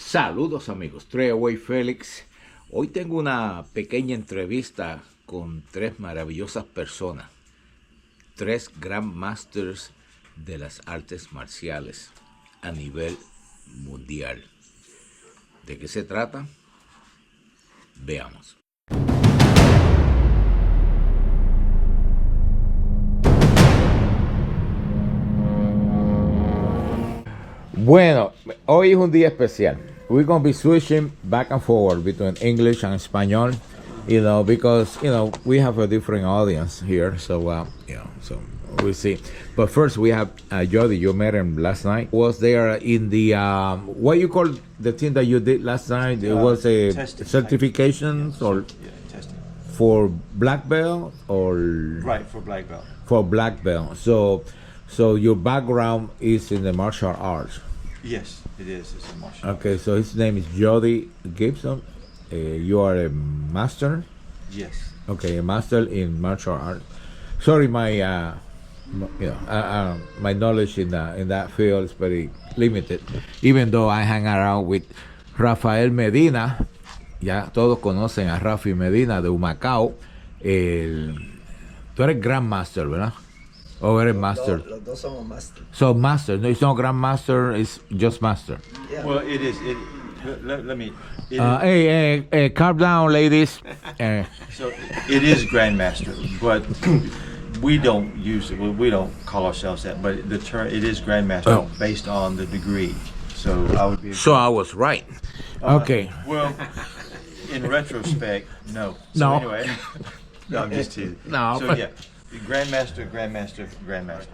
Saludos amigos, Treaway Félix. Hoy tengo una pequeña entrevista con tres maravillosas personas, tres Grandmasters de las artes marciales a nivel mundial. ¿De qué se trata? Veamos. Bueno, hoy es un día especial. We're going to be switching back and forward between English and Espanol, because, we have a different audience here. So, so we'll see. But first, we have Jody. You met him last night. Was there in the, what you call the thing that you did last night? It was a certifications or testing. For black belt or? Right, for black belt. For black belt. So your background is in the martial arts. Yes, it is. It's a martial art. Okay, so his name is Jody Gibson. You are a master? Yes. Okay, a master in martial arts. Sorry, my my knowledge in that field is very limited. Even though I hang around with Rafael Medina, ya todos conocen a Rafi Medina de Humacao. Tú eres Grandmaster, ¿verdad? O eres Master. Los dos somos Master. So Master, no, it's not Grandmaster, it's just Master. Yeah. Well, it is. Let me. Hey, calm down, ladies. So it is Grandmaster, but we don't use it. We don't call ourselves that. But the term it is Grandmaster based on the degree. So I would be. So I was right. Okay. Well, in retrospect, no. So No. Anyway, no, I'm just teasing. No. So yeah, Grandmaster.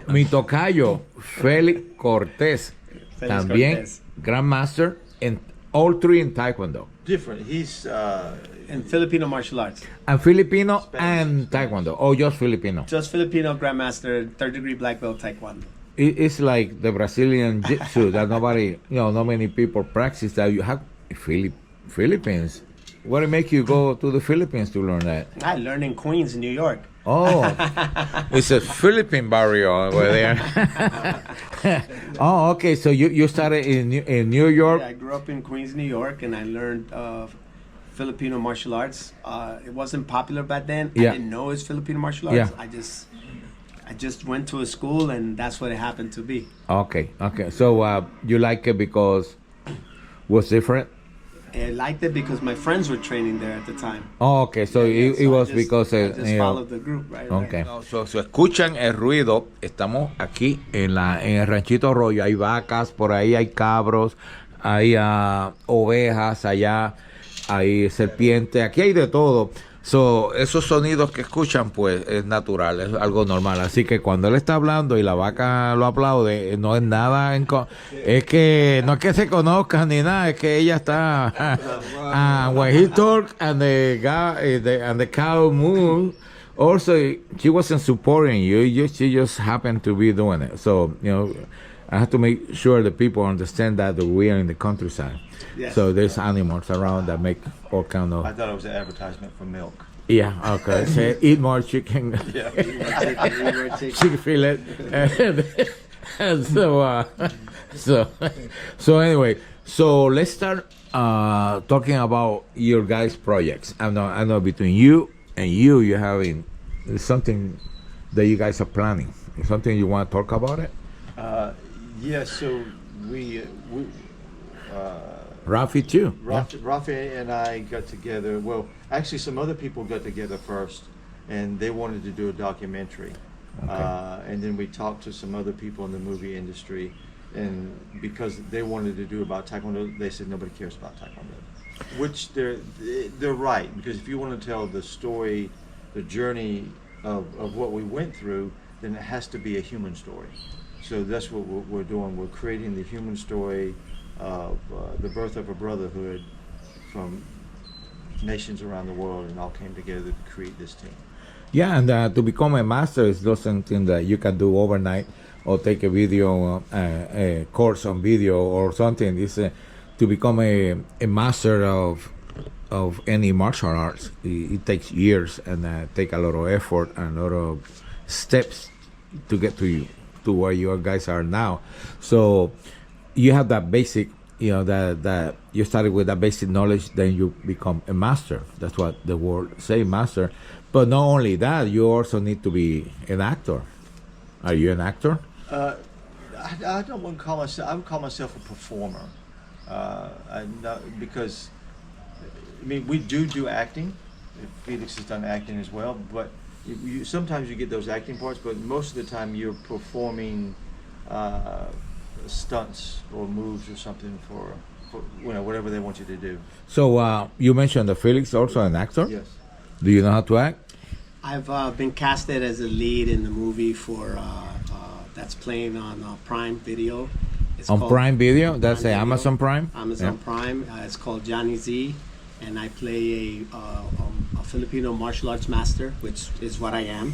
Mi tocayo, Félix Cortés, también Cortés. Grandmaster in all three in Taekwondo. Different. He's In Filipino martial arts. And Filipino and Taekwondo, or just Filipino. Just Filipino Grandmaster, third degree black belt Taekwondo. It's like the Brazilian Jiu-Jitsu that nobody, not many people practice that. You have Philippines. What make you go to the Philippines to learn that? I learned in Queens, New York. Oh, it's a Philippine barrio over there. Oh, okay. So you started in New York. Yeah, I grew up in Queens, New York, and I learned Filipino martial arts. It wasn't popular back then. Yeah. I didn't know it was Filipino martial arts. Yeah. I just went to a school, and that's what it happened to be. Okay. So you like it because was different? I liked it because my friends were training there at the time. Oh, okay. So it was because I just followed the group, right? Okay. Right. So escuchan el ruido. Estamos aquí en el ranchito Arroyo. Hay vacas, por ahí hay cabros, hay ovejas, allá hay serpientes. Aquí hay de todo. So, esos sonidos que escuchan, pues, es natural, es algo normal. Así que cuando él está hablando y la vaca lo aplaude, no es nada, es que no es que se conozcan ni nada, es que ella está, when he talk and the cow move, also, she wasn't supporting you, she just happened to be doing it. So, I have to make sure that people understand that we are in the countryside. Yes. So there's animals around that make all kind of. I thought it was an advertisement for milk. Yeah. Okay. So eat more chicken. Yeah. Chicken fillet. And so anyway, so let's start talking about your guys' projects. I know between you and you're having something that you guys are planning. Something you want to talk about it? Yeah. So we Rafi too. Rafi and I got together. Well, actually, some other people got together first, and they wanted to do a documentary. Okay. And then we talked to some other people in the movie industry, and because they wanted to do about Taekwondo, they said nobody cares about Taekwondo. Which they're right, because if you want to tell the story, the journey of what we went through, then it has to be a human story. So that's what we're doing. We're creating the human story of the birth of a brotherhood from nations around the world, and all came together to create this team. Yeah, and to become a master is not something that you can do overnight or take a video, a course on video or something. It's to become a master of any martial arts. It takes years and take a lot of effort and a lot of steps to get to where you guys are now. So you have that basic, that you started with that basic knowledge, then you become a master. That's what the word say, master. But not only that, you also need to be an actor. Are you an actor? I don't want to call myself. I would call myself a performer, because I mean we do acting. Felix has done acting as well, but sometimes you get those acting parts, but most of the time you're performing stunts or moves or something for whatever they want you to do. So you mentioned that Felix also an actor. Yes. Do you know how to act? I've been casted as a lead in the movie for that's playing on Prime Video. It's On called Prime Video? That's Prime Video. Amazon Prime? Amazon Yeah. Prime. It's called Johnny Z, and I play a Filipino martial arts master, which is what I am.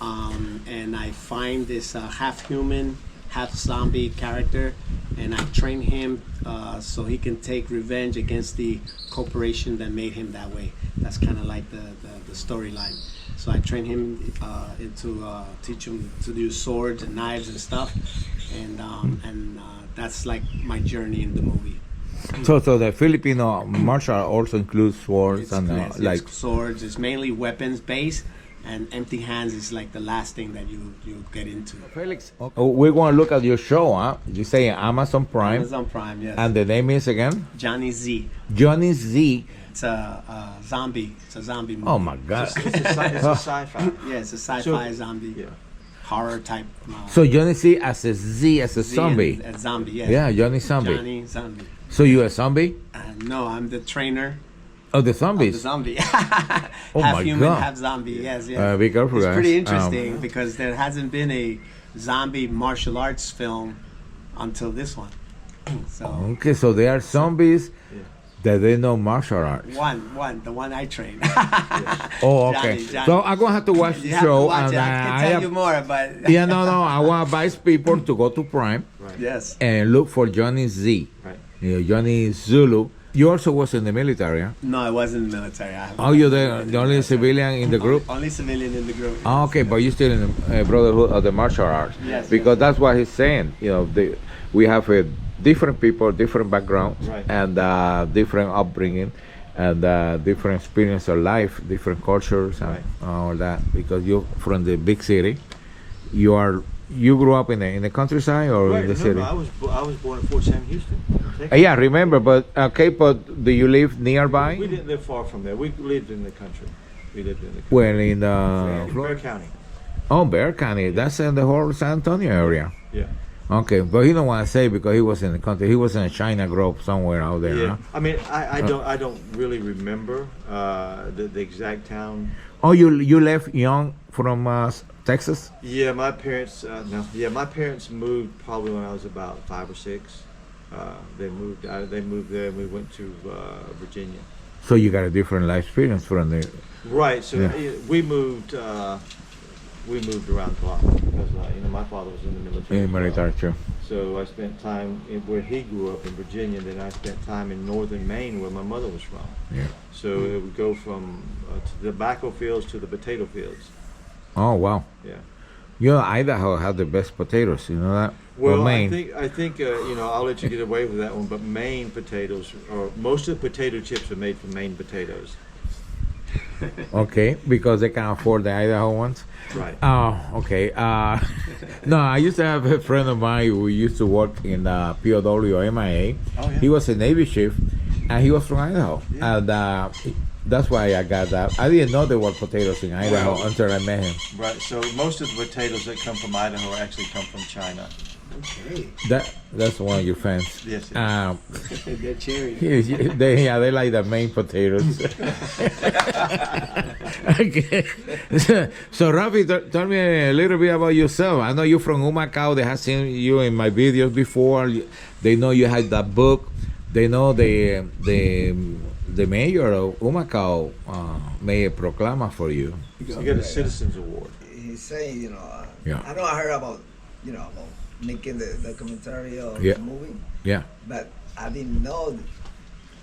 And I find this half human, half zombie character, and I train him so he can take revenge against the corporation that made him that way. That's kind of like the storyline. So I train him teach him to use swords and knives and stuff, and that's like my journey in the movie. So the Filipino martial art also includes swords and like swords. It's mainly weapons based, and empty hands is like the last thing that you get into. Felix. We're going to look at your show, huh? You say Amazon Prime. Amazon Prime, yes. And the name is again? Johnny Z. Johnny Z. It's a zombie. It's a zombie movie. Oh my God. It's a sci-fi. Yeah, it's a sci-fi zombie. Yeah. Horror type. So Johnny Z as a Z as a zombie. A zombie, yes. Yeah, Johnny Zombie. Johnny Zombie. So you a zombie? No, I'm the trainer Oh, the of the zombies. zombie. Oh half my human, God. half zombie. Yes, yes. Be careful, It's guys. pretty interesting because there hasn't been a zombie martial arts film until this one. So Okay, so they are zombies Yeah. that they know martial arts. the one I train. Oh, okay. Johnny. So I'm gonna have to watch You the have to show, watch and it. I can tell you more, but yeah, no. I want to advise people to go to Prime Right. yes. and look for Johnny Z. Right. Johnny Zulu. You also was in the military, huh? No, I wasn't in the military. Oh, you're the only civilian in the group? Only civilian in the group. Oh, okay, but you're still in the Brotherhood of the Martial Arts. Yes, Because yes. that's what he's saying. We have different people, different backgrounds, Right. and different upbringing, and different experience of life, different cultures, and Right. all that. Because you're from the big city, you grew up in the countryside or Right. in the No, city? I was born in Fort Sam Houston. Texas. Yeah, remember. But okay, but do you live nearby? We didn't live far from there. We lived in the country. We lived in the country. Well, in Bexar Florida. County. Oh, Bear County. That's in the whole San Antonio area. Yeah. Okay, but he don't want to say because he was in the country. He was in China Grove somewhere out there. Yeah. Huh? I mean, I don't really remember the exact town. Oh, you left young from Texas? Yeah, my parents. No. Yeah, my parents moved probably when I was about 5 or 6. They moved there. And we went to Virginia. So you got a different life experience from the. Right. So Yeah. we moved. We moved around a lot because my father was in the military. In as well. military too. So I spent time where he grew up in Virginia. Then I spent time in northern Maine where my mother was from. Yeah. So it would go from the tobacco fields to the potato fields. Oh wow. Yeah. Idaho had the best potatoes. You know that? Well, Or Maine. I think I'll let you get away with that one. But Maine potatoes, or most of the potato chips are made from Maine potatoes. Okay, because they can afford the Idaho ones. Right. Oh, okay. No, I used to have a friend of mine who used to work in POW MIA. Oh, yeah. He was a Navy chief, and he was from Idaho. Yeah. And that's why I got that. I didn't know there were potatoes in Idaho Well- until I met him. Right. So most of the potatoes that come from Idaho actually come from China. Okay. That's one of your fans. Yes. They're cheering. They like the main potatoes. Okay. So Rafi, tell me a little bit about yourself. I know you're from Humacao. They have seen you in my videos before. They know you had that book. They know the mayor of Humacao made a proclama for you. So you got a Citizens Award. He's saying, Yeah. I know I heard about, about making the documentary of Yeah. the movie, Yeah, but I didn't know that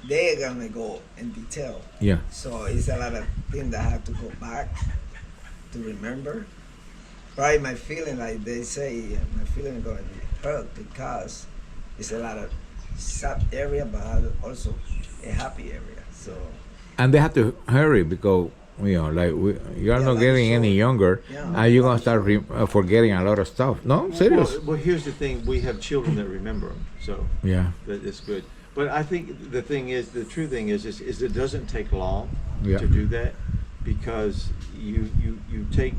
they're gonna go in detail. yeah. So it's a lot of things that I have to go back to remember. Probably my feeling, like they say, my feeling is gonna be hurt because it's a lot of sad area, but also a happy area. So And they have to hurry because like you are Yeah, not like getting so- any younger, Yeah. and you're gonna start forgetting a lot of stuff. No, serious. Well, here's the thing: we have children that remember them, so Yeah, it's good. But I think the thing is, the true thing is it doesn't take long Yeah. to do that, because you take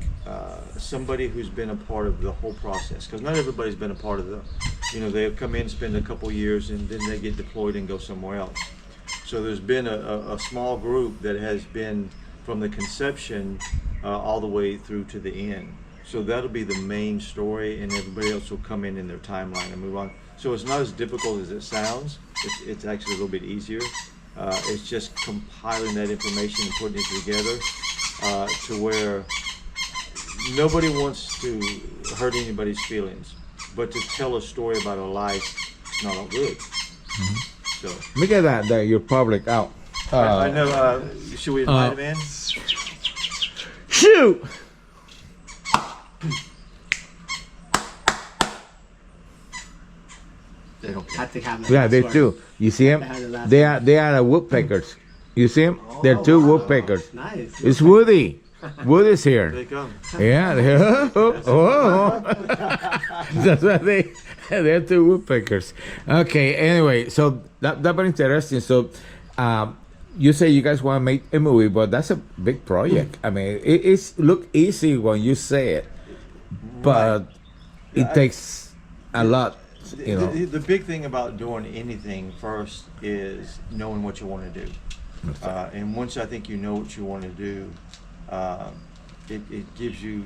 somebody who's been a part of the whole process, because not everybody's been a part of the, they come in, spend a couple years, and then they get deployed and go somewhere else. So there's been a small group that has been from the conception all the way through to the end. So that'll be the main story, and everybody else will come in their timeline and move on. So it's not as difficult as it sounds. It's actually a little bit easier. It's just compiling that information and putting it together to where nobody wants to hurt anybody's feelings, but to tell a story about a life is not all good. So look at that you're public out. I know. Should we invite him in? Shoot! They don't care. Had to have it. Yeah, they Sorry. too. You see them? They are the woodpeckers. You see them? They're two woodpeckers. Nice. It's Woody. Woody's here. They come. Yeah. That's why they're two woodpeckers. Okay. Anyway, so that's very interesting. So, you say you guys want to make a movie, but that's a big project. I mean, it's look easy when you say it, but it takes a lot. The big thing about doing anything first is knowing what you want to do. And once I think you know what you want to do, it gives you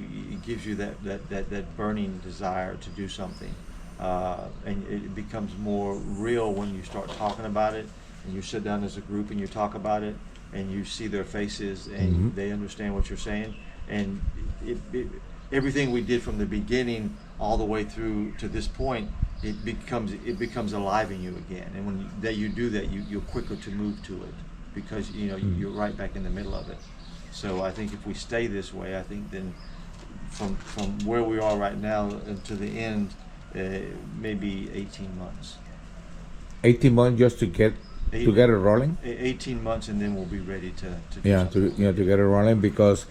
that burning desire to do something, and it becomes more real when you start talking about it, and you sit down as a group and you talk about it, and you see their faces, and they understand what you're saying, and everything we did from the beginning all the way through to this point, it becomes alive in you again, and when you do that, you're quicker to move to it, because you're right back in the middle of it. So I think if we stay this way, I think then from where we are right now to the end, maybe 18 months. 18 months just to get it rolling. 18 months, and then we'll be ready to do Yeah, something. to get it rolling, because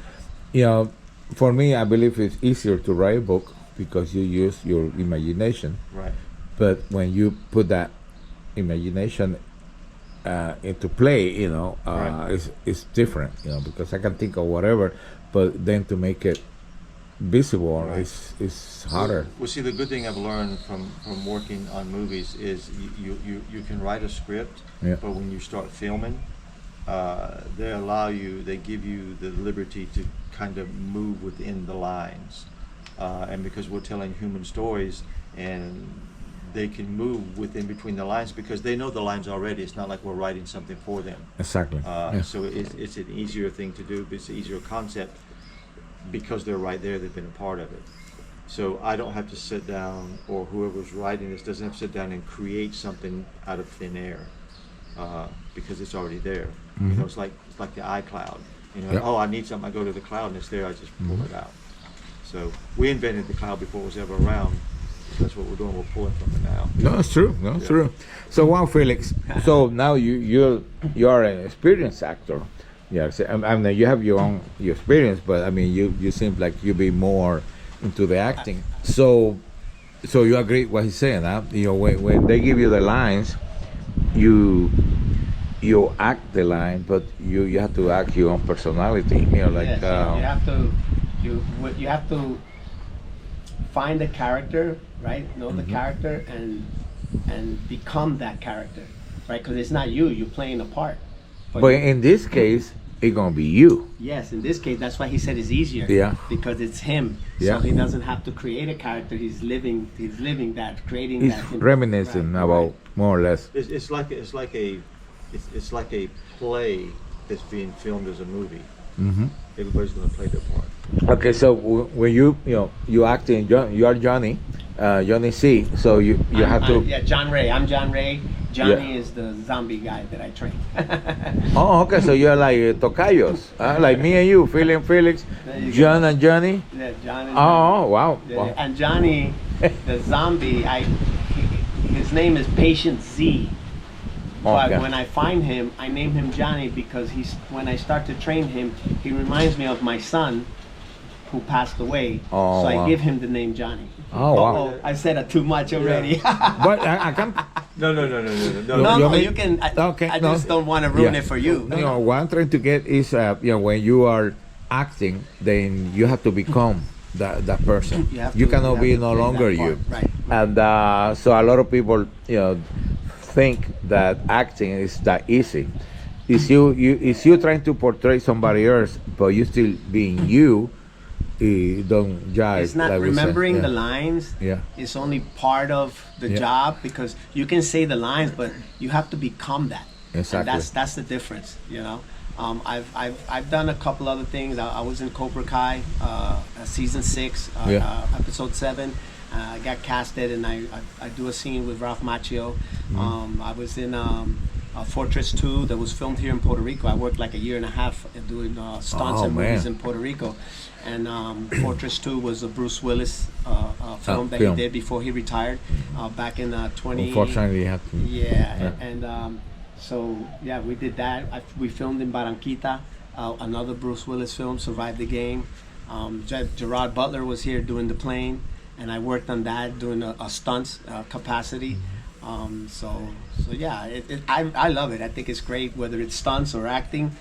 for me, I believe it's easier to write a book because you use your imagination. Right. But when you put that imagination into play, Right. it's different, because I can think of whatever, but then to make it visible Right. is harder. Well, see, the good thing I've learned from working on movies is you can write a script, Yeah. but when you start filming, they give you the liberty to kind of move within the lines, and because we're telling human stories, and they can move within between the lines because they know the lines already. It's not like we're writing something for them. Exactly. Yeah. So it's an easier thing to do. It's an easier concept because they're right there. They've been a part of it. So I don't have to sit down, or whoever's writing this doesn't have to sit down and create something out of thin air, because it's already there. It's like the iCloud. Yep. Oh, I need something. I go to the cloud and it's there. I just pull it out. So we invented the cloud before it was ever around. That's what we're doing. We're pulling from it now. No, it's true. No, it's true. So, wow, Felix. So now you are an experienced actor. Yeah. So, I mean, you have your experience, but I mean, you seem like you be more into the acting. So you agree what he's saying, huh? When they give you the lines, you act the line, but you have to act your own personality. Yes, you have to find the character, right? Know the character and become that character, right? Because it's not you. You're playing a part. But in this case, it's gonna be you. Yes, in this case, that's why he said it's easier. Yeah. Because it's him. Yeah. So he doesn't have to create a character. He's living that, creating It's that. reminiscent Right, about right. more or less. It's like a play that's being filmed as a movie. Mm-hmm. Everybody's going to play their part. Okay, so when you acting, you are Johnny C. So you have to. Yeah, John Ray. I'm John Ray. Johnny Yeah. is the zombie guy that I train. Oh, okay. So you're like tocayos, like me and you, Philly and Felix, There you John and Johnny. Yeah, John is Oh, wow. Yeah, Wow. and Johnny, the zombie, his His name is Patient Z. But Okay. when I find him, I name him Johnny because when I start to train him, he reminds me of my son who passed away. Oh, so I wow. give him the name Johnny. Oh, wow. Uh-oh, I said it too much already. But I can't. No. No, You you can. Okay, I no. just don't want to ruin Yeah. it for you. You know, what I'm trying to get is, when you are acting, then you have to become that person. You cannot be no longer you. Right. And so a lot of people, think that acting is that easy. Is you trying to portray somebody else, but you still being you, don't jive. It's not like we said. remembering Yeah. the lines. Yeah. It's only part of the Yeah. job because you can say the lines, but you have to become that. Exactly. And that's the difference, I've done a couple other things. I was in Cobra Kai, season 6, episode 7. I got casted, and I do a scene with Ralph Macchio. I was in Fortress 2 that was filmed here in Puerto Rico. I worked like a year and a half doing stunts and movies in Puerto Rico. And Fortress 2 was a Bruce Willis film that he did before he retired back in 20... Unfortunately, you have to. Yeah. And so, yeah, we did that. We filmed in Barranquita, another Bruce Willis film, Survive the Game. Gerard Butler was here doing the plane, and I worked on that, doing a stunts capacity. So yeah, I love it. I think it's great, whether it's stunts or acting.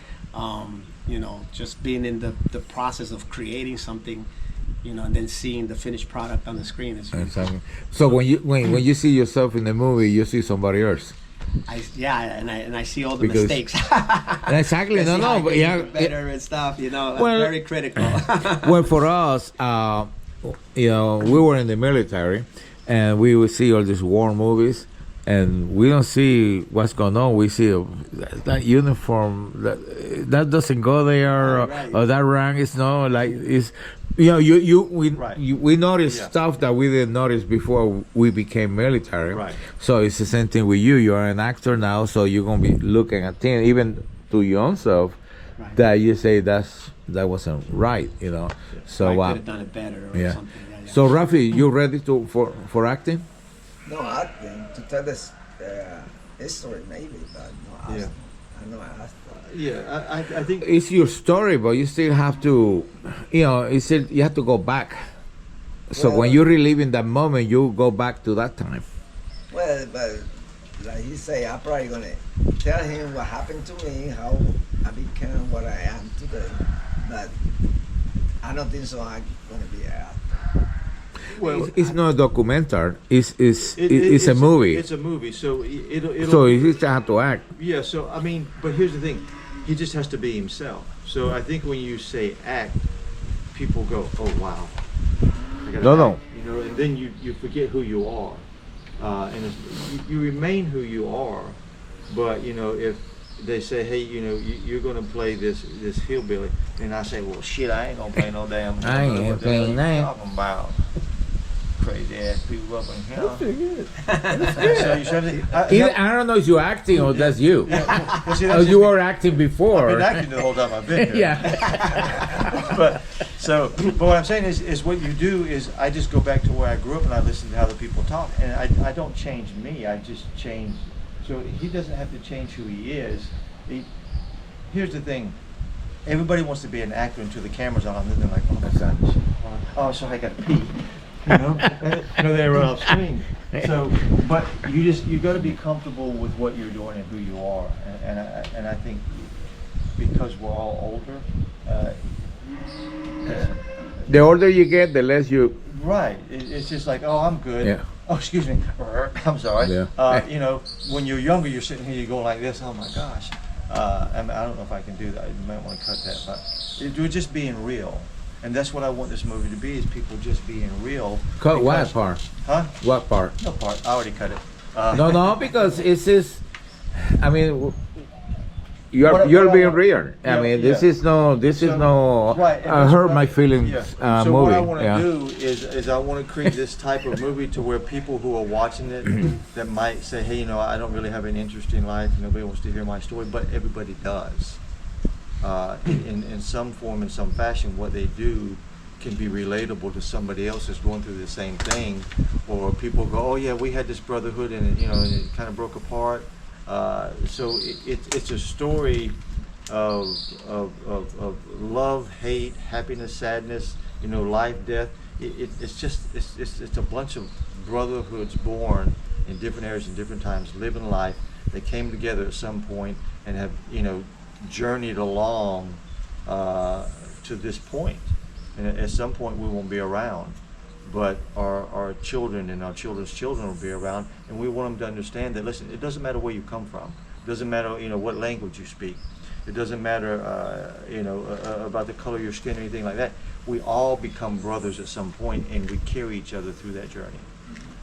Just being in the process of creating something, and then seeing the finished product on the screen is really Exactly. So when you see yourself in the movie, you see somebody else. I see all the Because- mistakes. Exactly. I see how I but can yeah. get better and stuff. I'm Well- very critical. Well, for us, we were in the military, and we would see all these war movies, and we don't see what's going on. We see that uniform that doesn't go there, Right. or that rank is not like it's. We notice stuff that we didn't notice before we became military. Right. So it's the same thing with you. You are an actor now, so you're gonna be looking at things, even to your own self, Right. that you say that wasn't right. So I could have done it better or yeah. something. Yeah. So Rafi, you ready for acting? No acting to tell this history maybe, but no acting. Yeah. I know acting. Yeah, I think It's your story, but you still have to, you have to go back. So when Well- you're reliving that moment, you go back to that time. Well, but like he say, I'm probably gonna tell him what happened to me, how I became what I am today. But I don't think so. I'm gonna be an actor. well, It's not a documentary. It's a movie. It's a movie, so it'll. So you just have to act. Yeah, so I mean, but here's the thing, he just has to be himself. So I think when you say act, people go, "Oh wow." I gotta No. act," and then you forget who you are, and you remain who you are, but if they say, "Hey, you're gonna play this hillbilly," and I say, "Well, shit, I ain't gonna play no damn." I ain't what the playing hell you that. talking about? Crazy ass people up in here. Pretty good. So you should. I don't know if you're acting or that's you. Well, see, Or that's you were acting I've before. been acting the whole time I've been here. Yeah. but what I'm saying is what you do is I just go back to where I grew up and I listen to how the people talk, and I don't change me, I just change. So he doesn't have to change who he is. Here's the thing, everybody wants to be an actor until the camera's on, and then they're like, oh my gosh, oh, so I got to pee, they run off screen. So, but you got to be comfortable with what you're doing and who you are, and I think because we're all older. The older you get, the less you. Right. It's just like, oh, I'm good. Yeah. Oh, excuse me. I'm sorry. Yeah. When you're younger, you're sitting here, you go like this. Oh my gosh. I don't know if I can do that. You might want to cut that, but you're just being real, and that's what I want this movie to be: is people just being real. Cut what Because- part? Huh? What part? No part. I already cut it. No, because it's just. I mean, What you're I being want- real. Yeah, I mean, yeah. this is no. Right, and I that's hurt what my feelings. Yeah. So Movie. what I want to yeah. do is I want to create this type of movie to where people who are watching it that might say, hey, I don't really have an interesting life. Nobody wants to hear my story, but everybody does. In some form, in some fashion, what they do can be relatable to somebody else that's going through the same thing, or people go, oh yeah, we had this brotherhood and and it kind of broke apart. So it's a story of love, hate, happiness, sadness, life, death. It's a bunch of brotherhoods born in different areas and different times, living life. They came together at some point and have journeyed along to this point. And at some point we won't be around, but our children and our children's children will be around, and we want them to understand that, listen, it doesn't matter where you come from. It doesn't matter what language you speak. It doesn't matter about the color of your skin or anything like that. We all become brothers at some point, and we carry each other through that journey.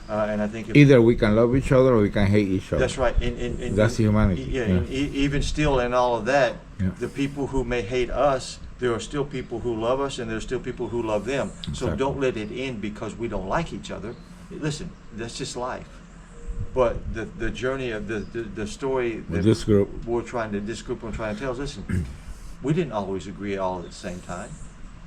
And I think either we can love each other or we can hate each other. That's right. And that's humanity. Yeah. Even still in all of that, yeah. The people who may hate us, there are still people who love us, and there are still people who love them. Exactly. So don't let it end because we don't like each other. Listen, that's just life. But the journey of the story that this group we're trying to tell is, listen, we didn't always agree all at the same time.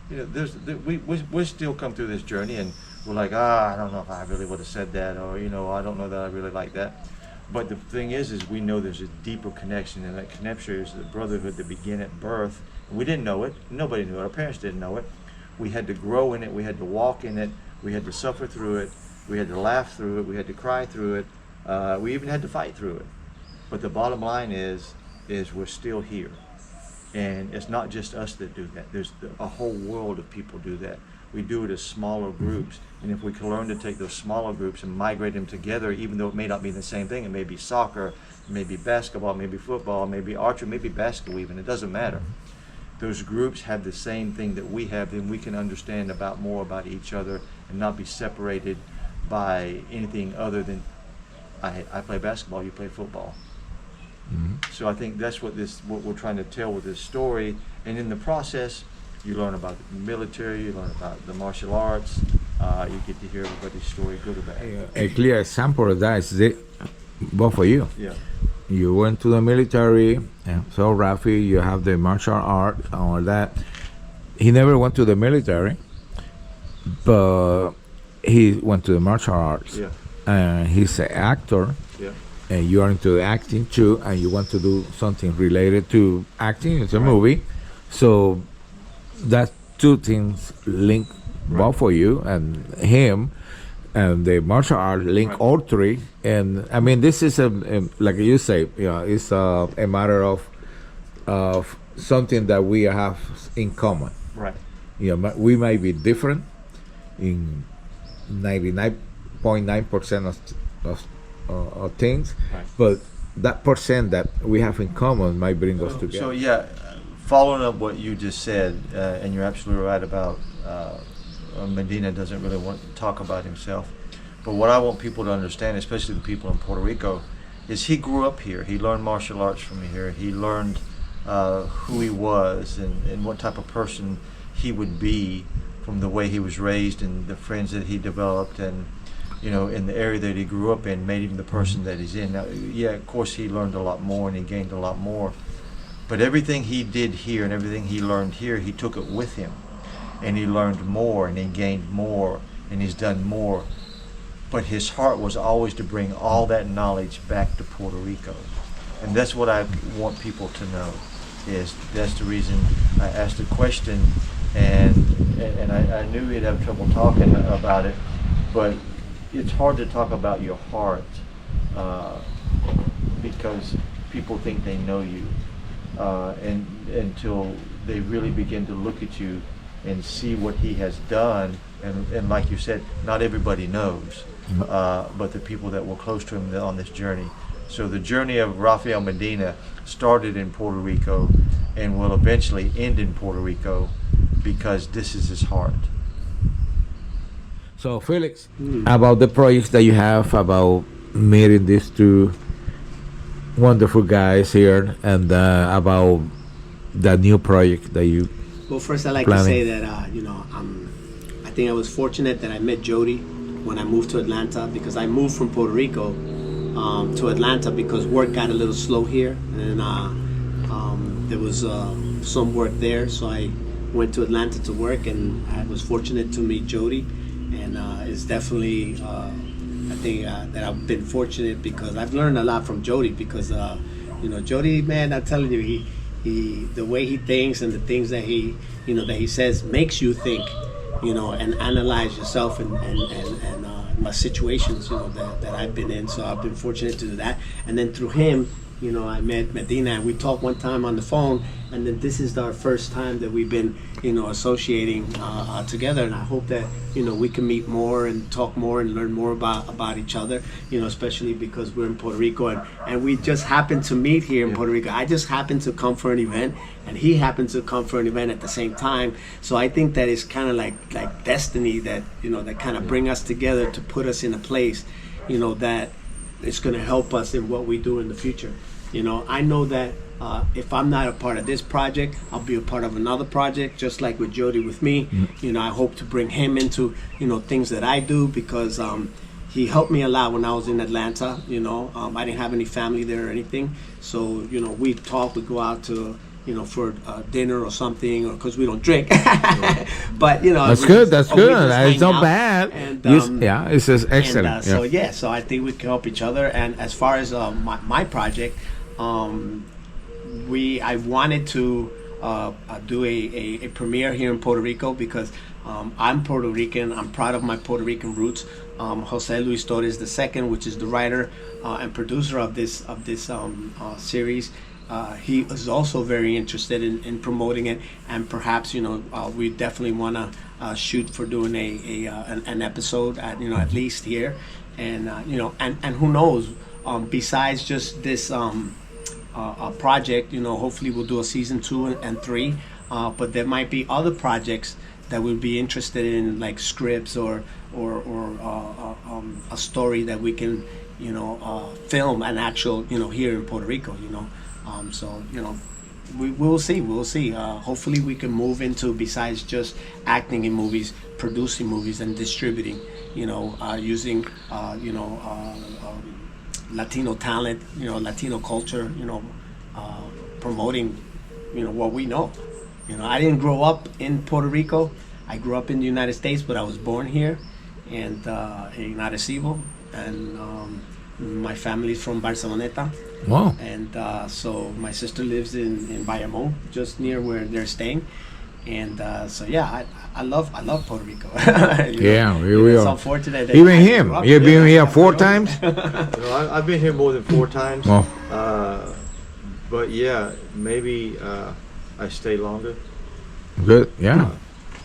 We still come through this journey and we're like, I don't know if I really would have said that, or I don't know that I really like that. But the thing is we know there's a deeper connection, and that connection is the brotherhood that began at birth. And we didn't know it. Nobody knew it. Our parents didn't know it. We had to grow in it. We had to walk in it. We had to suffer through it. We had to laugh through it. We had to cry through it. We even had to fight through it. But the bottom line is we're still here. And it's not just us that do that. There's a whole world of people do that. We do it as smaller groups. And if we can learn to take those smaller groups and migrate them together, even though it may not be the same thing, it may be soccer, it may be basketball, it may be football, it may be archery, it may be basketball even, it doesn't matter. Those groups have the same thing that we have, then we can understand more about each other and not be separated by anything other than I play basketball, you play football. Mm-hmm. So I think that's what we're trying to tell with this story. And in the process, you learn about the military, you learn about the martial arts, you get to hear everybody's story, good or bad. A clear example of that is both of you. Yeah. You went to the military, so Rafi, you have the martial art and all that. He never went to the military, but he went to the martial arts. Yeah. And he's an actor. Yeah. And you are into acting too, and you want to do something related to acting. It's a movie. So that two things link both for you and him, and the martial art link all three. And I mean, this is like you say, it's a matter of something that we have in common. Right. We might be different in 99.9% of things, right. But that percent that we have in common might bring us together. So yeah, following up what you just said, and you're absolutely right about Medina doesn't really want to talk about himself. But what I want people to understand, especially the people in Puerto Rico, is he grew up here. He learned martial arts from here. He learned who he was and what type of person he would be from the way he was raised and the friends that he developed, and in the area that he grew up in made him the person that he's in. Now, yeah, of course he learned a lot more and he gained a lot more. But everything he did here and everything he learned here, he took it with him. And he learned more and he gained more and he's done more. But his heart was always to bring all that knowledge back to Puerto Rico. And that's what I want people to know, is that's the reason I asked the question. And I knew he'd have trouble talking about it, but it's hard to talk about your heart because people think they know you. And until they really begin to look at you and see what he has done, and like you said, not everybody knows, but the people that were close to him on this journey. So the journey of Rafael Medina started in Puerto Rico and will eventually end in Puerto Rico because this is his heart. So Felix, about the projects that you have, about meeting these two wonderful guys here, and about the new project that you Well, first I'd like planning. to say that I think I was fortunate that I met Jody when I moved to Atlanta, because I moved from Puerto Rico to Atlanta because work got a little slow here, and there was some work there, so I went to Atlanta to work, and I was fortunate to meet Jody, and it's definitely I think that I've been fortunate because I've learned a lot from Jody because Jody, man, I'm telling you, he the way he thinks and the things that he says makes you think, and analyze yourself and my situations, that I've been in. So I've been fortunate to do that. And then through him, I met Medina, and we talked one time on the phone, and then this is our first time that we've been, associating together. And I hope that, we can meet more and talk more and learn more about each other, especially because we're in Puerto Rico, and we just happened to meet here in Puerto Rico. I just happened to come for an event, and he happened to come for an event at the same time. So I think that it's kind of like destiny that, that kind of bring us together to put us in a place, that it's going to help us in what we do in the future. I know that if I'm not a part of this project, I'll be a part of another project, just like with Jody with me. I hope to bring him into, things that I do because he helped me a lot when I was in Atlanta. I didn't have any family there or anything. So, we talk, we go out to, for dinner or something, or because we don't drink. But that's good. That's good. It's not out. bad. And, it's just excellent. And, so I think we can help each other. And as far as my project, I wanted to do a premiere here in Puerto Rico because I'm Puerto Rican. I'm proud of my Puerto Rican roots. Jose Luis Torres II, which is the writer and producer of this series. He is also very interested in promoting it, and perhaps we definitely want to shoot for doing an episode at least here, and and who knows, besides just this project, hopefully we'll do a season 2 and 3, but there might be other projects that we'll be interested in, like scripts or a story that we can film an actual here in Puerto Rico. So we'll see. Hopefully we can move into, besides just acting in movies, producing movies and distributing, using Latino talent, Latino culture, promoting what we know. I didn't grow up in Puerto Rico. I grew up in the United States, but I was born here and in Arecibo, and my family's from Barceloneta. Wow. And so my sister lives in Bayamón, just near where they're staying. And so I love Puerto Rico. We it's are. unfortunate that Even him. You've been here 4 times? I've been here more than 4 times. Oh. But yeah, maybe I stay longer. Good. Yeah.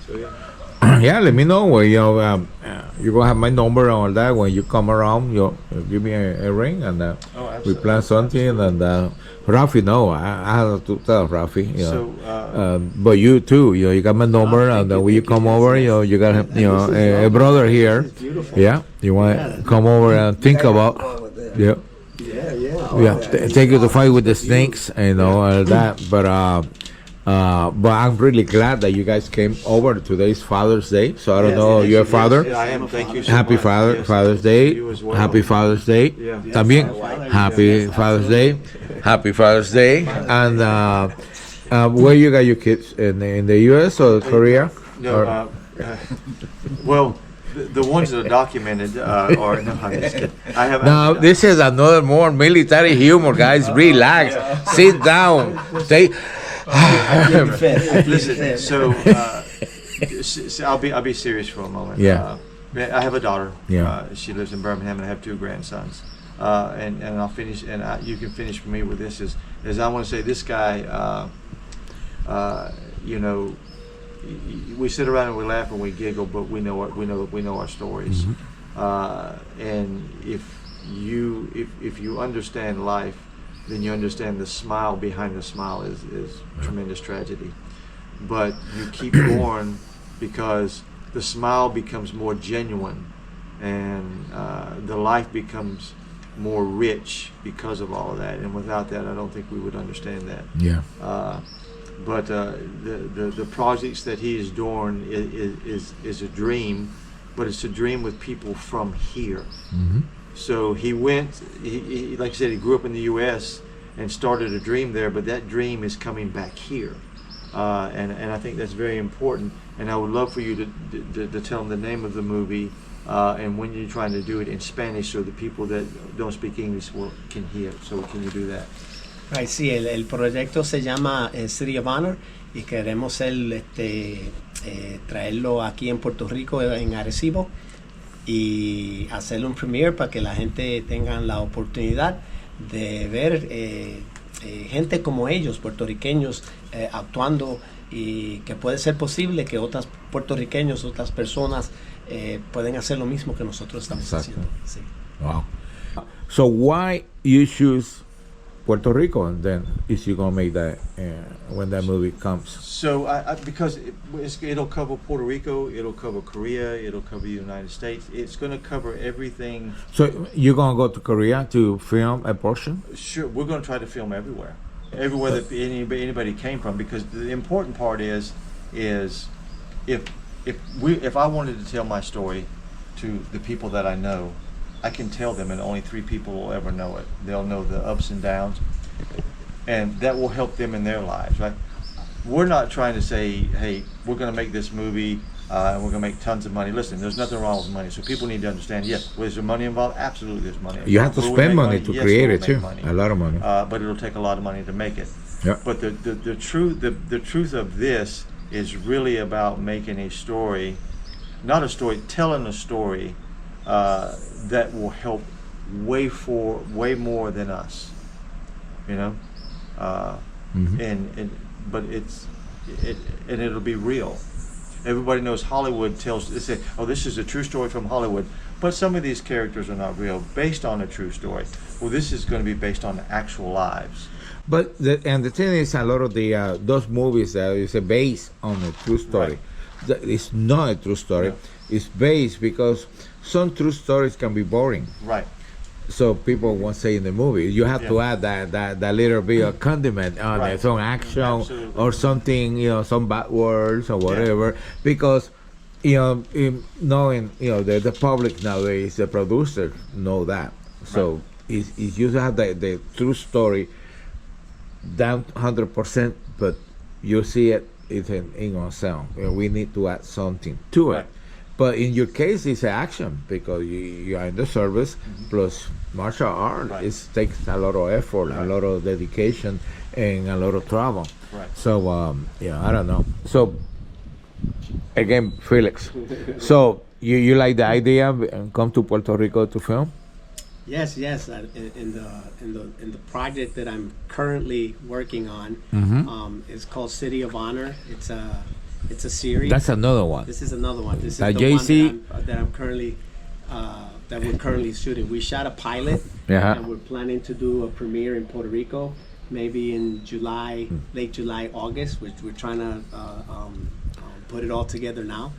So yeah. Yeah, let me know when you're gonna have my number and all that. When you come around, give me a ring, and we plan something. And Rafi, no, I have to tell Rafi. But you too, you got my number, and when you come over, you got a brother here. Yeah, you want to come over and think about. Yeah. Take you to fight with the snakes, all that. But I'm really glad that you guys came over. Today's Father's Day, so I don't know, you're a father. I am. Thank you so Happy much. Father's Day. You as well. Happy Father's Day. Yeah. También. Happy Father's Day. Happy Father's Day. And where you got your kids in the U.S. or Korea? No. Well, the ones that are documented are. No, I'm just kidding. I have. Now this is another more military humor, guys. Relax. Sit down. Listen. So I'll be serious for a moment. Yeah. I have a daughter. Yeah. She lives in Birmingham, and I have 2 grandsons. And I'll finish, and you can finish for me with this. Is I want to say this guy. We sit around and we laugh and we giggle, but we know our stories. Mm-hmm. And if you understand life, then you understand the smile behind the smile is tremendous tragedy. But you keep going because the smile becomes more genuine, and the life becomes more rich because of all of that. And without that, I don't think we would understand that. Yeah. But the projects that he is doing is a dream, but it's a dream with people from here. Mm-hmm. So he like I said, he grew up in the U.S. and started a dream there, but that dream is coming back here. and I think that's very important. And I would love for you to tell them the name of the movie and when you're trying to do it in Spanish, so the people that don't speak English can hear. So can you do that? Right, sí, el proyecto se llama City of Honor y queremos traerlo aquí en Puerto Rico, en Arecibo, y hacerle un premiere para que la gente tenga la oportunidad de ver gente como ellos, puertorriqueños, actuando, y que puede ser posible que otros puertorriqueños, otras personas pueden hacer lo mismo que nosotros estamos Exacto. haciendo. Sí. Wow. So why you choose Puerto Rico, and then is you gonna make that when that movie comes? So because it'll cover Puerto Rico, it'll cover Korea, it'll cover the United States. It's going to cover everything. So you're gonna go to Korea to film a portion? Sure, we're going to try to film everywhere that anybody came from, because the important part is if I wanted to tell my story to the people that I know, I can tell them, and only 3 people will ever know it. They'll know the ups and downs, and that will help them in their lives, right? We're not trying to say, hey, we're going to make this movie and we're going to make tons of money. Listen, there's nothing wrong with money, so people need to understand, yes, is there money involved? Absolutely there's money involved. You have to Will we spend make money to Yes, create we'll it make too. money. A lot of money. But it'll take a lot of money to make it. Yeah. But the truth of this is really about making a story, not a story, telling a story that will help way more than us, you know, but it'll be real. Everybody knows Hollywood they say, oh, this is a true story from Hollywood, but some of these characters are not real, based on a true story. Well, this is going to be based on actual lives. But the thing is, a lot of the those movies that is based on a true story. Right. It's not a true story. No. It's based because some true stories can be boring. Right. So people won't say in the movie. You have to add that little bit of condiment on Right. it, some action Absolutely. or something, some bad words or whatever. Because knowing the public nowadays, the producers know that. So it's you have the true story down 100%, but you see it's in on sound. We need to add something to it. Right. But in your case, it's action because you are in the service, plus martial art. Right. It takes a lot of effort, a lot of dedication, and a lot of travel. Right. So, I don't know. So, again, Felix, so you like the idea and come to Puerto Rico to film? Yes. In the project that I'm currently working on, it's called City of Honor. It's a series. That's another one. This is another one. This is That the JC one that I'm currently that we're currently shooting. We shot a pilot, Yeah. and we're planning to do a premiere in Puerto Rico, maybe in July, late July, August. Which we're trying to put it all together now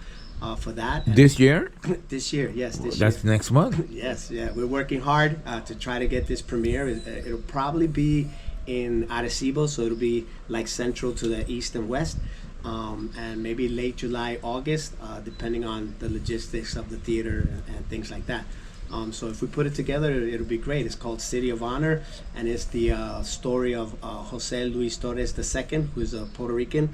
for that. And this year? this year, yes, this That's year. next month. Yes, yeah, we're working hard to try to get this premiere. It'll probably be in Arecibo, so it'll be like central to the east and west. And maybe late July, August, depending on the logistics of the theater and things like that. So if we put it together, it'll be great. It's called City of Honor, and it's the story of Jose Luis Torres II, who's a Puerto Rican.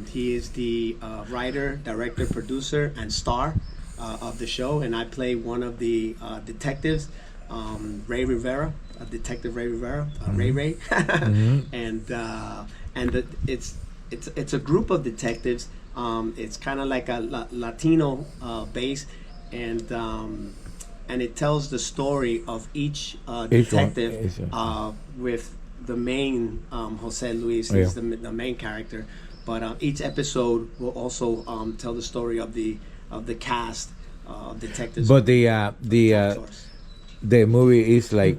He is the writer, director, producer, and star of the show, and I play one of the detectives, Ray Rivera, Detective Ray Rivera, Ray, and it's a group of detectives. It's kind of like a Latino base, and it tells the story of each detective with the main Jose Luis is the main character. But each episode will also tell the story of the cast of detectives. But the movie is like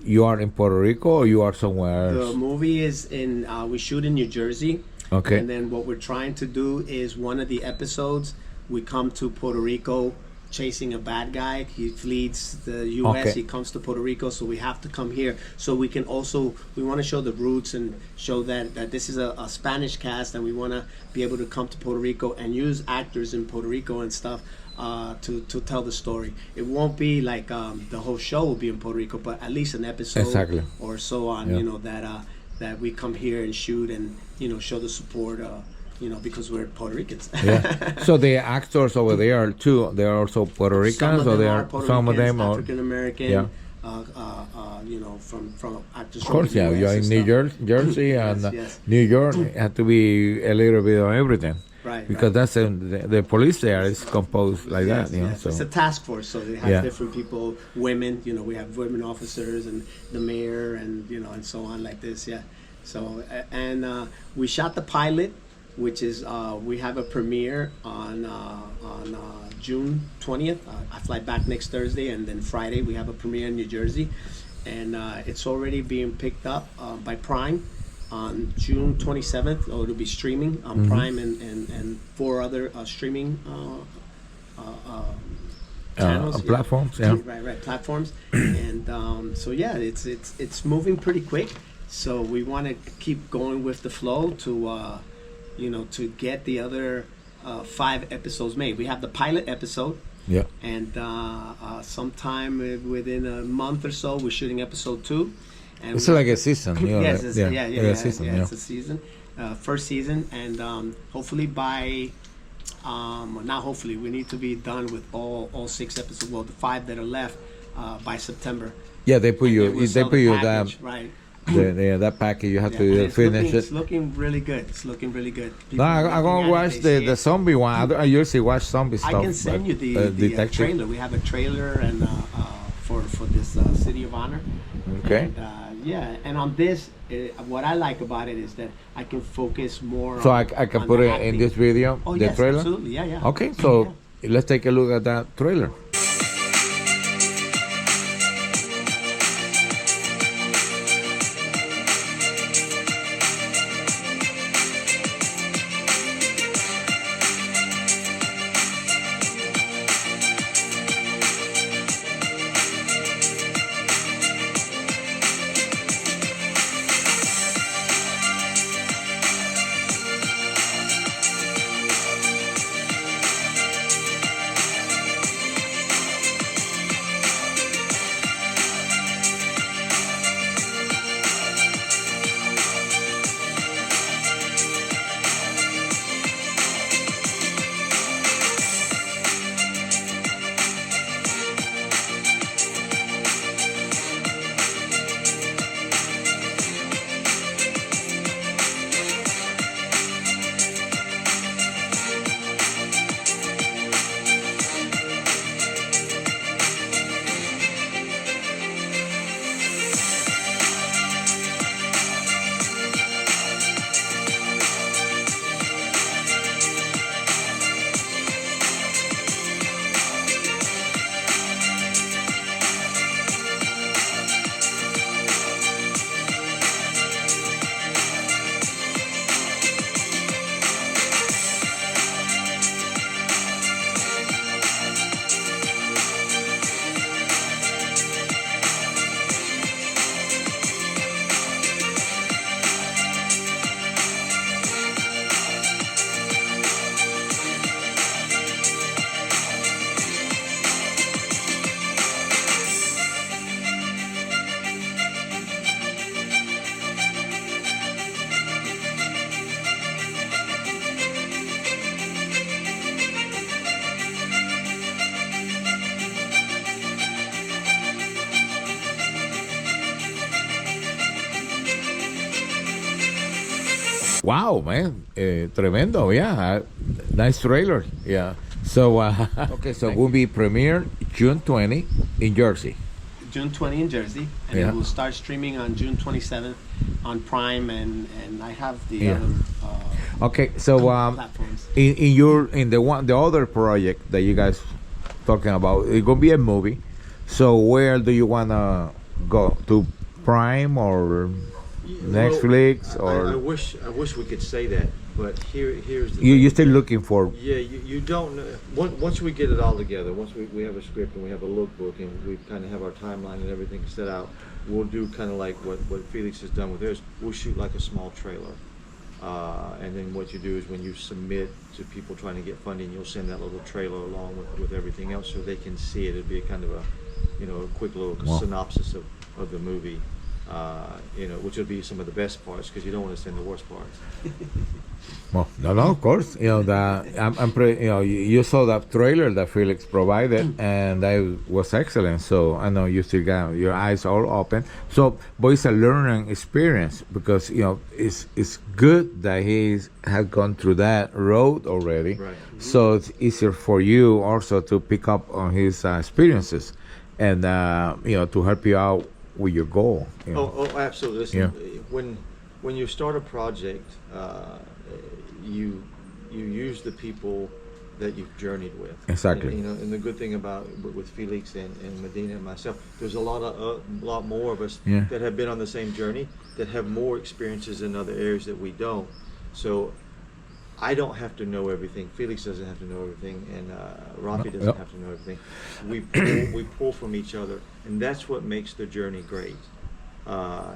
you are in Puerto Rico or you are somewhere else? The movie is in we shoot in New Jersey. Okay. And then what we're trying to do is one of the episodes we come to Puerto Rico chasing a bad guy. He flees the U.S. Okay. He comes to Puerto Rico, so we have to come here. So we can also we want to show the roots and show that this is a Spanish cast, and we want to be able to come to Puerto Rico and use actors in Puerto Rico and stuff to tell the story. It won't be like the whole show will be in Puerto Rico, but at least an episode Exactly. or so on. Yeah. You know that that we come here and shoot and show the support. Because we're Puerto Ricans. Yeah. So the actors over there too, they are also Puerto Ricans, or they are some of them are African American. Yeah. From actors. Of course, yeah. You are in New Jersey and yes. New York. It had to be a little bit of everything. Right. Because that's the police there is composed like Yes, that, you know. yes. So It's a task force, so they have Yeah. different people, women. We have women officers and the mayor, and and so on like this. Yeah. So and we shot the pilot, which is we have a premiere on June 20th. I fly back next Thursday, and then Friday we have a premiere in New Jersey, and it's already being picked up by Prime on June 27th. It'll be streaming on Prime and 4 other streaming channels, platforms. Yeah. right, platforms. And so yeah, it's moving pretty quick. So we want to keep going with the flow to to get the other 5 episodes made. We have the pilot episode. Yeah. And sometime within a month or so, we're shooting episode 2. And It's like a season. You know, yes, it's, like, a season. Yeah. it's a season, first season, and hopefully by, not hopefully, we need to be done with all 6 episodes. Well, the 5 that are left by September. Yeah, they put And you. then we'll They sell put the you package, that. right. That package you have Yeah, to and it's finish looking, it. It's looking really good. It's looking really good. No, People are I'm looking gonna at it, watch they see the it. zombie one. I usually watch zombie stuff. I can send you the detective. trailer. We have a trailer and for this City of Honor. Okay. And, yeah, and on this, what I like about it is that I can focus more. So on, I can on put the it in acting. this video, Oh the yes, trailer. absolutely, yeah. Okay, so let's take a look at that trailer. Wow, man, tremendo, yeah, nice trailer, yeah. So okay, so we'll be premiered June 20 in Jersey. June 20 in Jersey, and Yeah. it will start streaming on June 27th on Prime, and I have the Yeah. other Okay, so platforms. in the other project that you guys talking about, it's gonna be a movie. So where do you wanna go, to Prime or Netflix or I wish we could say that, but here's the you're thing. still looking for? Yeah, you don't know. Once we get it all together, once we have a script and we have a lookbook and we kind of have our timeline and everything set out, we'll do kind of like what Felix has done with theirs. We'll shoot like a small trailer. And then what you do is when you submit to people trying to get funding, you'll send that little trailer along with everything else so they can see it. It'd be a kind of a quick little Wow. synopsis of the movie. which will be some of the best parts because you don't want to send the worst parts. Well, no, of course. You saw that trailer that Felix provided, and that was excellent. So I know you still got your eyes all open. So, but it's a learning experience because it's good that he has gone through that road already. Right. So it's easier for you also to pick up on his experiences, and to help you out with your goal. Oh, absolutely. Listen, when you start a project, you use the people that you've journeyed with. Exactly. And the good thing about with Felix and Medina and myself, there's a lot more of us that have been on the same journey that have more experiences in other areas that we don't. So I don't have to know everything. Felix doesn't have to know everything, and Rafi doesn't have to know everything. We pull from each other, and that's what makes the journey great.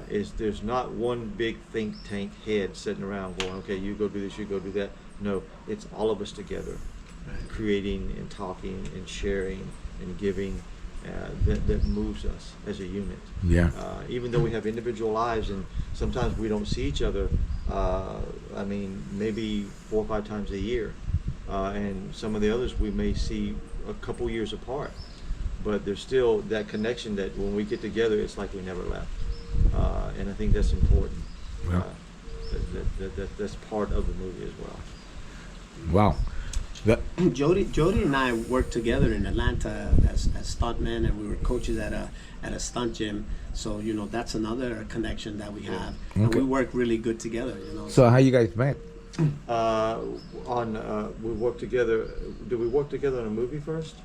Is there's not one big think tank head sitting around going, okay, you go do this, you go do that. No, it's all of us together, creating and talking and sharing and giving. That moves us as a unit. Yeah. Even though we have individual lives and sometimes we don't see each other, maybe 4 or 5 times a year. And some of the others we may see a couple years apart. But there's still that connection that when we get together, it's like we never left. And I think that's important. Yeah. That's part of the movie as well. Wow. Jody and I worked together in Atlanta as stuntmen, and we were coaches at a stunt gym. So that's another connection that we have, and we work really good together. So how you guys met? We worked together. Did we work together on a movie first?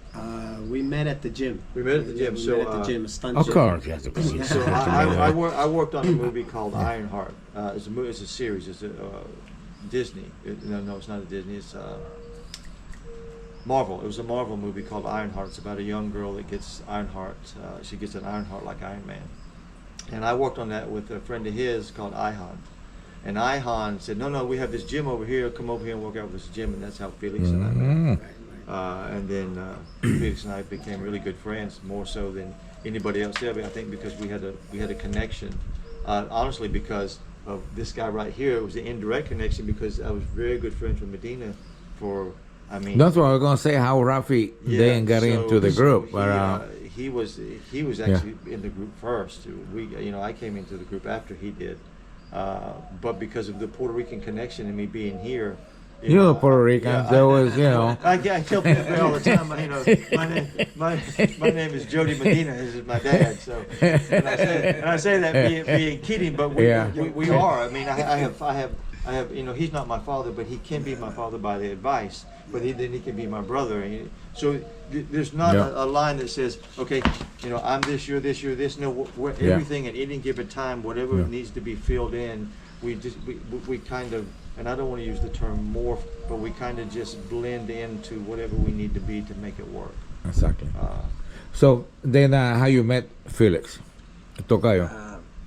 We met at the gym. We met at the gym. We met met at the gym, a stunt Of gym. course, you have to be. So I worked on a movie called Ironheart. It's a series. It's a Disney. No, it's not a Disney. It's Marvel. It was a Marvel movie called Ironheart. It's about a young girl that gets Ironheart. She gets an Ironheart like Iron Man. And I worked on that with a friend of his called Ihan. And Ihan said, no, we have this gym over here. Come over here and work out with this gym. And that's how Felix and I met. And then Felix and I became really good friends, more so than anybody else there. But I think because we had a connection. Honestly, because of this guy right here, it was an indirect connection because I was very good friends with Medina for. That's what I was gonna say. How Rafi then got into the group, he was actually in the group first. I came into the group after he did, but because of the Puerto Rican connection and me being here. The Puerto Ricans. There was, I tell people all the time. My name is Jody Medina. This is my dad. So, and I say that being kidding, but we are. I have. He's not my father, but he can be my father by the advice. But then he can be my brother. So there's not a line that says, okay, I'm this, you're this, you're this. No, everything at any given time, whatever needs to be filled in, we kind of, and I don't want to use the term morph, but we kind of just blend into whatever we need to be to make it work. Exactly. So then, how you met Felix? Tocayo.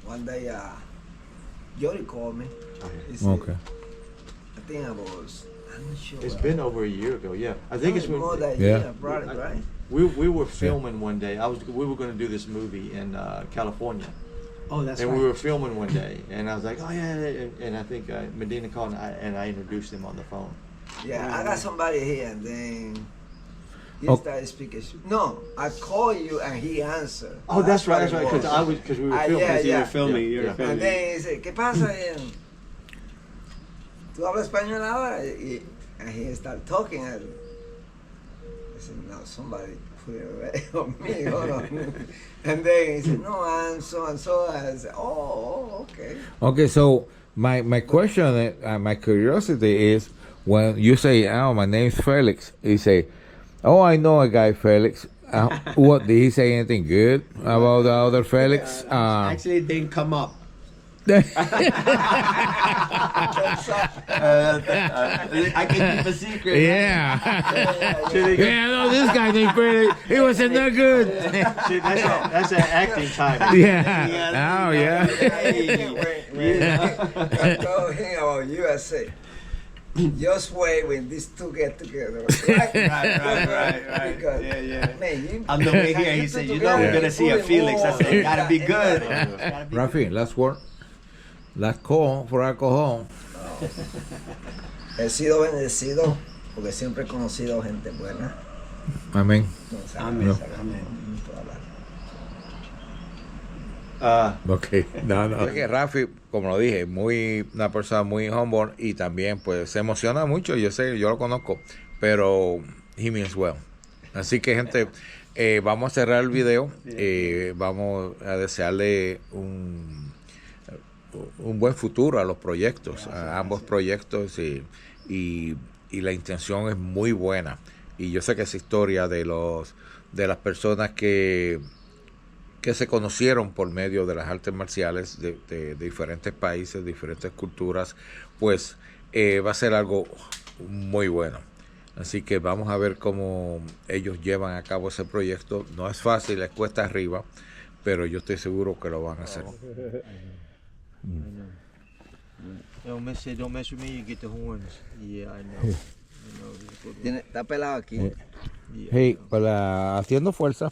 One day, Jody called me. He said, Okay. I think I'm not sure. It's been over a year ago. Yeah, I think it's more than right? We were filming one day. We were going to do this movie in California. Oh, that's and right. we were filming one day, and I was like, oh yeah, and I think Medina called, and I introduced him on the phone. Yeah, I got somebody here, and then he started speaking. No, I called you, and he answered. Oh, that's right, because we were filming. You were filming. And then he said, ¿qué pasa? ¿Tú hablas español ahora? And he started talking, and I said, no, somebody put it away on me, hold on. And then he said, no, I'm so and so. I said, oh, okay. Okay, so my question, my curiosity is, when you say, oh, my name's Felix, you say, oh, I know a guy, Felix. What, did he say anything good about the other Felix? Actually, it didn't come up. I can keep a secret. No, this guy named Felix, he wasn't that good. See, that's an acting time. Yeah. Oh, yeah. I told him about USA. just wait when these two get together. Right. Because, Yeah. man, you- On the way here, he said, you know, we're going to see a Felix. I said, gotta be good. Gotta be Rafi, last word. Last call for alcohol. He sido bendecido porque siempre he conocido gente buena. Amén. Entonces, Amén. Amén. No puedo hablar. Ok, no. Es que Rafi, como lo dije, una persona muy humble y también pues se emociona mucho. Yo sé, yo lo conozco, pero he means well. Así que gente, vamos a cerrar el video. Vamos a desearle un buen futuro a los proyectos, a ambos proyectos y la intención es muy buena. Y yo sé que esa historia de las personas que se conocieron por medio de las artes marciales de diferentes países, diferentes culturas, pues va a ser algo muy bueno. Así que vamos a ver cómo ellos llevan a cabo ese proyecto. No es fácil, les cuesta arriba, pero yo estoy seguro que lo van a hacer. Don't mess with me, you get the horns. Yeah, I know. Está pelado aquí. Sí, haciendo fuerza.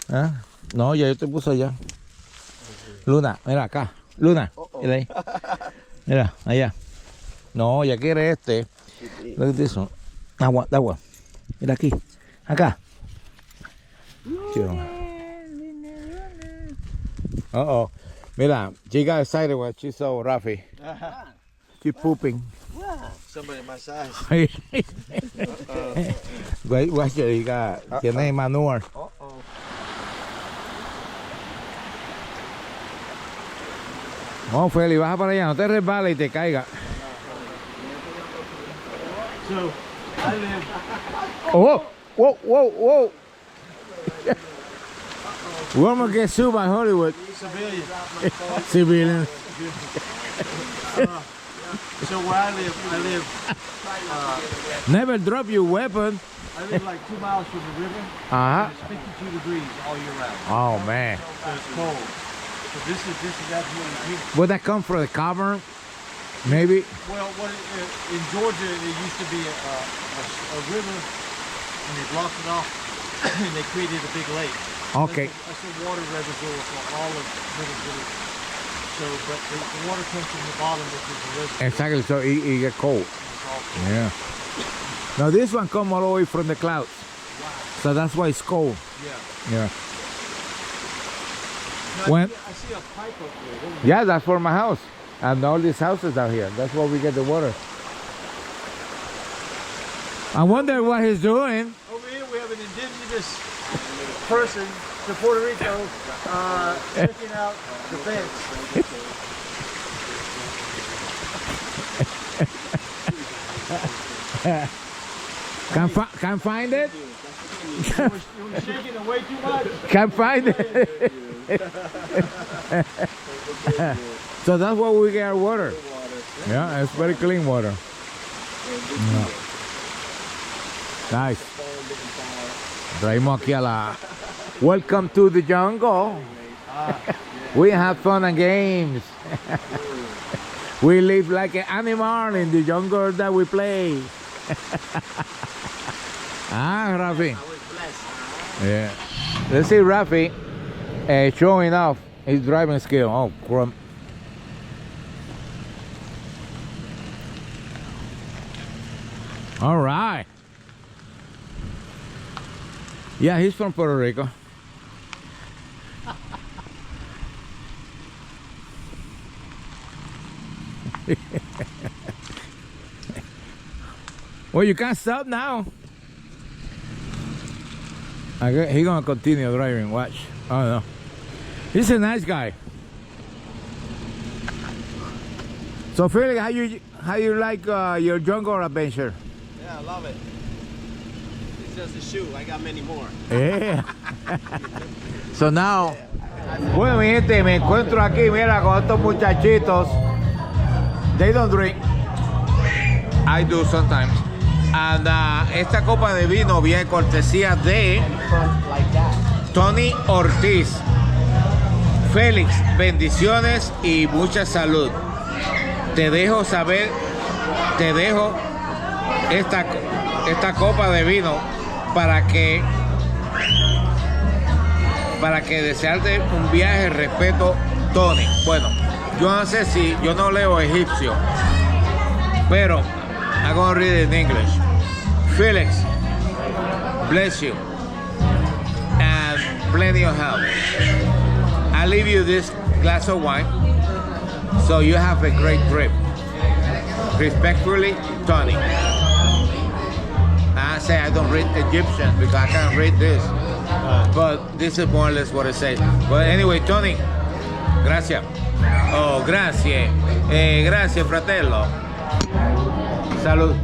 ¿Ah? No, ya yo te puse allá. Luna, mira acá. Luna, mira ahí. Mira, allá. No, ya quiere este. Look at this one. Agua. Mira aquí. Acá. Uh-oh. Mira, she got excited when she saw Rafi. She's pooping. Somebody my size. Watch it, tiene manure. Vamos, Feli, baja para allá, no te resbales y te caiga. So, I live. Oh, whoa. We're gonna get sued by Hollywood. Civilians. So where I live, Never drop your weapon. I live like 2 miles from the river. Uh-huh. It's 52 degrees all year round. Oh, man. So it's cold. So this is absolutely beautiful. Would that come from the cavern? Maybe? Well, in Georgia, there used to be a river, and they blocked it off, and they created a big lake. Okay. That's a water reservoir for all of Middle. So, but the water comes from the bottom, which is the reservoir. Exactly, so it get cold. It's all cold. Yeah. Now this one come all the way from the clouds. Wow. So that's why it's cold. Yeah. Yeah. Now, When- I see a pipe up there. What is Yeah, that's for my house. And all these houses out here. That's where we get the water. I wonder what he's doing. Over here we have an indigenous person to Puerto Rico checking out the fence. Can't find it? You were shaking it way too much. Can't find it. So that's where we get our water. Yeah, it's very clean water. Yeah. Nice. Traímos aquí a la... Welcome to the jungle. We have fun and games. We live like an animal in the jungle that we play. Rafi. Yeah. Let's see Rafi showing off his driving skill. Oh, crump. All right. Yeah, he's from Puerto Rico. Well, you can't stop now. He's gonna continue driving. Watch. Oh no, he's a nice guy. So, Felix, how you like your jungle adventure? Yeah, I love it. It's just a shoe. I got many more. Yeah. So now, bueno, mi gente, me encuentro aquí, mira, con estos muchachitos. They don't drink. I do sometimes. And esta copa de vino viene cortesía de Tony Ortiz. Félix, bendiciones y mucha salud. Te dejo saber te dejo esta copa de vino para que desearte un viaje, respeto, Tony. Bueno, yo no sé si, yo no leo egipcio, pero I'm gonna read it in English. Felix, bless you and plenty of health. I leave you this glass of wine so you have a great trip. Respectfully, Tony. I say I don't read Egyptian because I can't read this, but this is more or less what it says. But anyway, Tony, gracias. Oh, gracias. Gracias, fratello. Salud.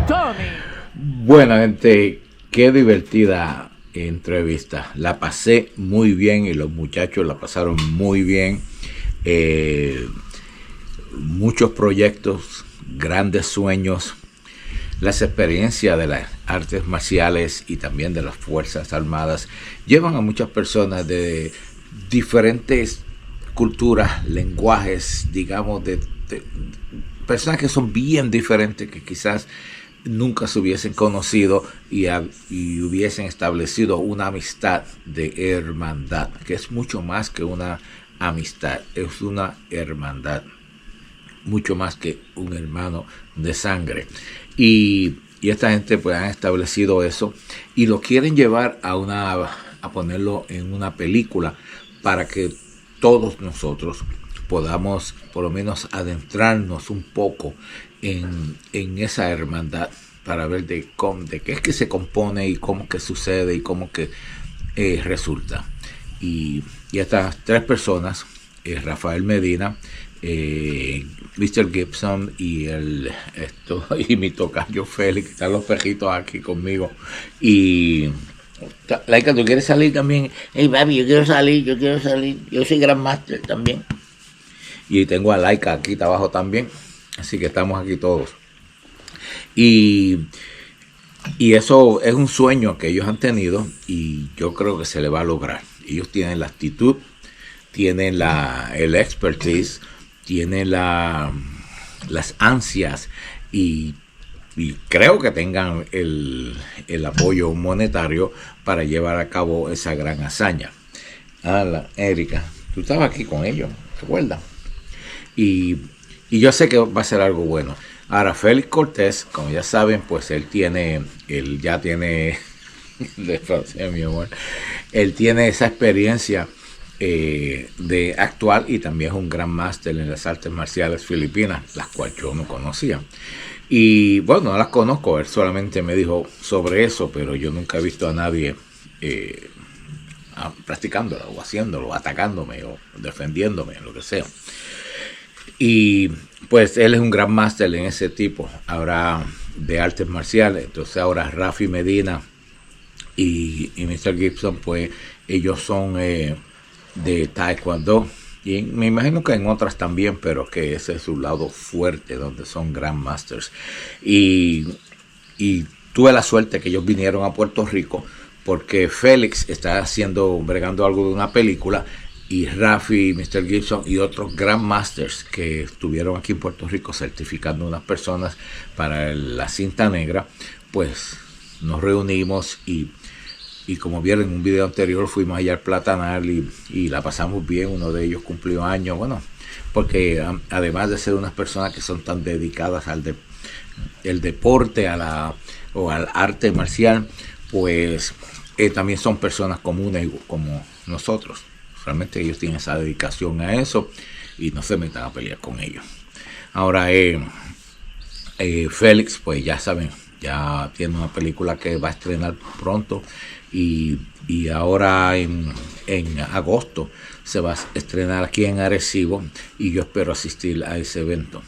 Tony. Bueno, gente, qué divertida entrevista. La pasé muy bien y los muchachos la pasaron muy bien. Muchos proyectos, grandes sueños, las experiencias de las artes marciales y también de las Fuerzas Armadas llevan a muchas personas de diferentes culturas, lenguajes, digamos, de personas que son bien diferentes, que quizás nunca se hubiesen conocido y hubiesen establecido una amistad de hermandad, que es mucho más que una amistad, es una hermandad, mucho más que un hermano de sangre. Y esta gente pues han establecido eso y lo quieren llevar a ponerlo en una película para que todos nosotros podamos por lo menos adentrarnos un poco en esa hermandad para ver de qué es que se compone y cómo que sucede y cómo que resulta. Y estas tres personas, Rafael Medina, Mr. Gibson y mi tocayo Félix, están los perritos aquí conmigo. Y Laika, ¿tú quieres salir también? Hey, baby, yo quiero salir, yo soy Grandmaster también. Y tengo a Laika aquí abajo también, así que estamos aquí todos. Y eso es un sueño que ellos han tenido y yo creo que se le va a lograr. Ellos tienen la actitud, tienen el expertise, tienen las ansias y creo que tengan el apoyo monetario para llevar a cabo esa gran hazaña. Erika, tú estabas aquí con ellos, ¿te acuerdas? Y yo sé que va a ser algo bueno. Ahora, Félix Cortés, como ya saben, pues él ya tiene mi amor, él tiene esa experiencia de actual y también es un gran máster en las artes marciales filipinas, las cuales yo no conocía. Y bueno, no las conozco, él solamente me dijo sobre eso, pero yo nunca he visto a nadie practicándolo o haciéndolo, atacándome o defendiéndome, lo que sea. Y pues él es un gran máster en ese tipo, ahora de artes marciales. Entonces ahora Rafi Medina y Mr. Gibson, pues ellos son de taekwondo. Y me imagino que en otras también, pero que ese es su lado fuerte, donde son Grandmasters. Y tuve la suerte que ellos vinieron a Puerto Rico, porque Félix está bregando algo de una película, y Rafi, Mr. Gibson y otros Grandmasters que estuvieron aquí en Puerto Rico certificando unas personas para la cinta negra, pues nos reunimos y como vieron en un video anterior, fuimos allá al Platanal y la pasamos bien. Uno de ellos cumplió años, bueno, porque además de ser unas personas que son tan dedicadas al deporte o al arte marcial, pues también son personas comunes como nosotros. Realmente ellos tienen esa dedicación a eso y no se metan a pelear con ellos. Ahora Félix, pues ya saben, ya tiene una película que va a estrenar pronto y ahora en agosto se va a estrenar aquí en Arecibo y yo espero asistir a ese evento.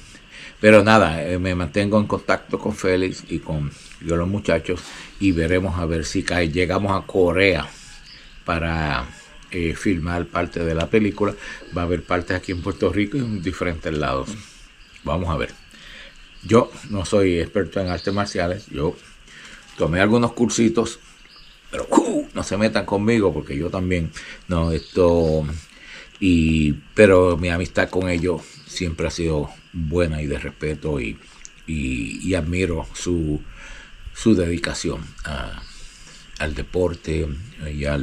Pero nada, me mantengo en contacto con Félix y con los muchachos y veremos a ver si llegamos a Corea para filmar parte de la película. Va a haber partes aquí en Puerto Rico y en diferentes lados. Vamos a ver. Yo no soy experto en artes marciales. Yo tomé algunos cursitos, pero no se metan conmigo porque yo también Pero mi amistad con ellos siempre ha sido buena y de respeto, y admiro su dedicación al deporte y a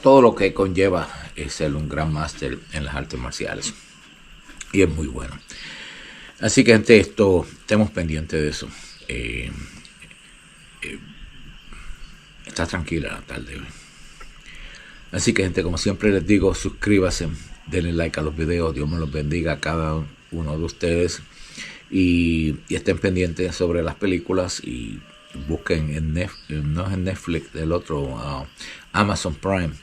todo lo que conlleva ser un gran máster en las artes marciales. Y es muy bueno. Así que, gente, estemos pendientes de eso. Está tranquila la tarde hoy. Así que, gente, como siempre les digo, suscríbanse, denle like a los videos. Dios me los bendiga a cada uno de ustedes. Y estén pendientes sobre las películas, y busquen no es en Netflix, el otro, Amazon Prime,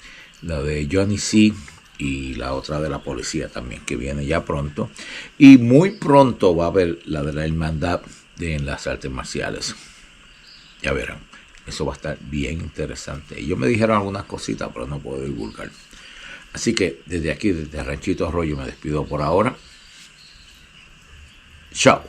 la de Johnny C, y la otra de la policía también, que viene ya pronto. Y muy pronto va a haber la de la Hermandad en las artes marciales. Ya verán, eso va a estar bien interesante. Ellos me dijeron algunas cositas, pero no puedo divulgar. Así que desde aquí, desde Ranchito Arroyo, me despido por ahora. Chao.